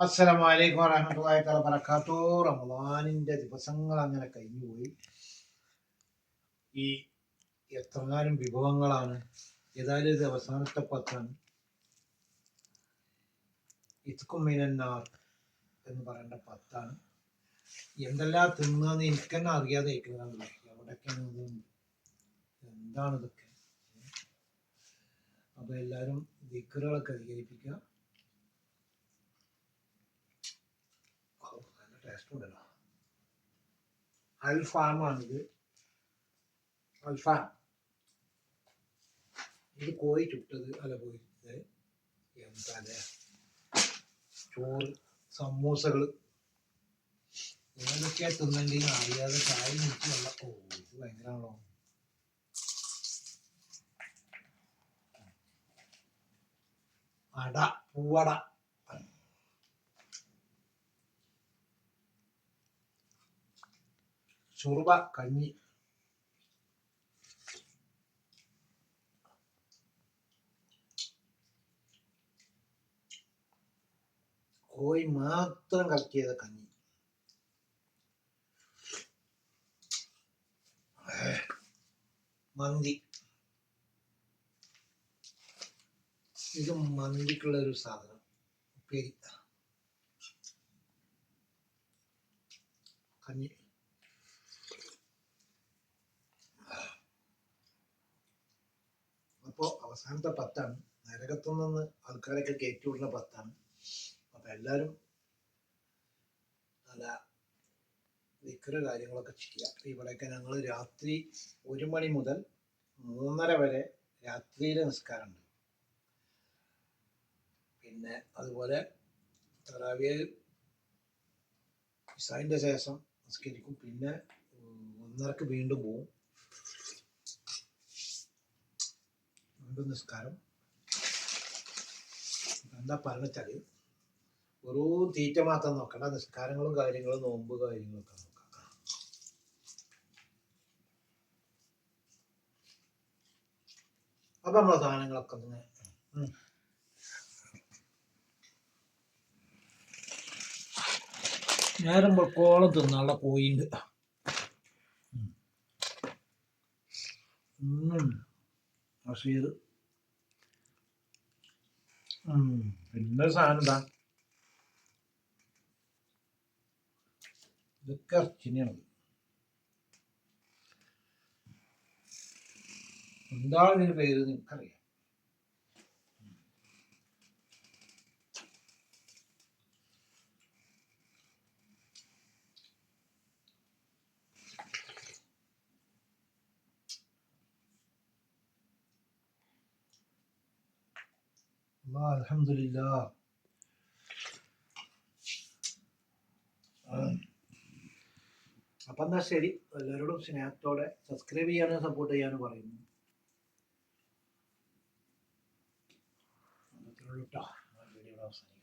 അസ്സലാമു അലൈക്കും വറഹ്മത്തുള്ളാഹി തആല ബറകാതുഹു. റമളാനിന്റെ ദിവസങ്ങൾ അങ്ങനെ കഴിഞ്ഞുപോയി. ഈ എത്രങ്ങാനും വിഭവങ്ങളാണ്. ഏതായാലും ഇത് അവസാനത്തെ പത്താണ്. ഇത്കും മിനന്നാർ എന്ന് പറയേണ്ട പത്താണ്. എന്തെല്ലാം തിന്നുകയെന്ന് എനിക്ക് തന്നെ അറിയാതെ ഇരിക്കുന്നതാണ്. എവിടൊക്കെയാണ് ഇത്, എന്താണ് ഇതൊക്കെ? അപ്പൊ എല്ലാവരും ദിക്റുകളൊക്കെ അധികരിപ്പിക്കുക. നല്ല ടേസ്റ്റ് ഉണ്ടല്ലോ. അൽഫാമാണിത്. അൽഫാം ഇത് കോഴി ചുട്ടത് അല്ല, പോയിട്ട് എന്താ ചോറ്, സമൂസകൾ, ഏതൊക്കെയാ തിന്നണ്ടെന്ന് അറിയാതെ ചായ കുടിച്ച് വെള്ളം. ഓ, ഇത് ഭയങ്കരമാണല്ലോ. അട, പൂവട, ചുറുവ, കഞ്ഞി, കോഴി മാത്രം കലക്കിയത് കഞ്ഞി, മന്തി. ഇത് മന്തിക്കുള്ള ഒരു സാധനം, ഉപ്പേരി, കഞ്ഞി. അപ്പോ അവസാനത്തെ പത്താണ്. നരകത്തു നിന്ന് ആൾക്കാരൊക്കെ കയറ്റിവിടുന്ന പത്താണ്. അപ്പൊ എല്ലാരും നല്ല ദിക്റ് കാര്യങ്ങളൊക്കെ ചെയ്യുക. ഇവിടെയൊക്കെ ഞങ്ങൾ രാത്രി 1 മണി മുതൽ 3:30 വരെ രാത്രിയിലെ നിസ്കാരമുണ്ട്. പിന്നെ അതുപോലെ തറാവിയ് ഇശാഇന്റെ ശേഷം നിസ്കരിക്കും. പിന്നെ 1:30-ക്ക് വീണ്ടും പോവും, വീണ്ടും നിസ്കാരം. എന്താ പറഞ്ഞാല് വെറും തീറ്റ മാത്രം നോക്കണ്ട, നിസ്കാരങ്ങളും കാര്യങ്ങളും, നോമ്പ് കാര്യങ്ങളൊക്കെ നോക്കാം. അപ്പൊ നമ്മളെ സാധനങ്ങളൊക്കെ ഒന്ന് നേരം വെക്കോളം തിന്നാനുള്ള കോയിണ്ട്. ബഷീർ പിന്നെ സാധനം എന്താ, ഇതൊക്കെ ഇറച്ചിനെയാണ്. എന്താണ് ഇതിന് പേര് നിനക്കറിയാം? അൽഹംദുലില്ലാഹ്. അപ്പൊ എന്നാ ശരി, എല്ലാവരോടും സ്നേഹത്തോടെ സബ്സ്ക്രൈബ് ചെയ്യാനും സപ്പോർട്ട് ചെയ്യാനും പറയുന്നു. വീഡിയോ അവസാനിക്കും.